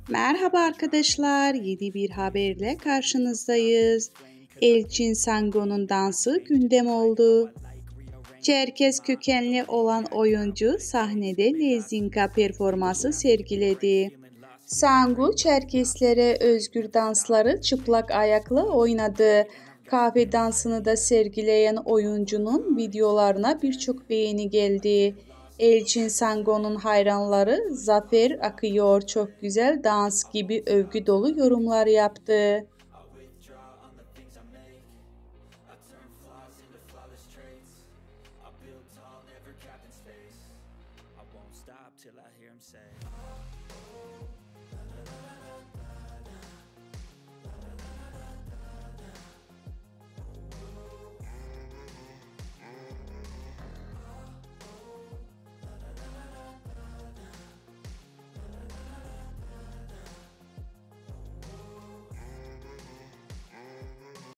Merhaba arkadaşlar, yeni bir haberle karşınızdayız. Elçin Sango'nun dansı gündem oldu. Çerkez kökenli olan oyuncu sahnede lezinka performansı sergiledi. Sango Çerkeslere özgür dansları çıplak ayakla oynadı. Kahve dansını da sergileyen oyuncunun videolarına birçok beğeni geldi. Elçin Sango'nun hayranları "Zafer akıyor, çok güzel dans" gibi övgü dolu yorumlar yaptı.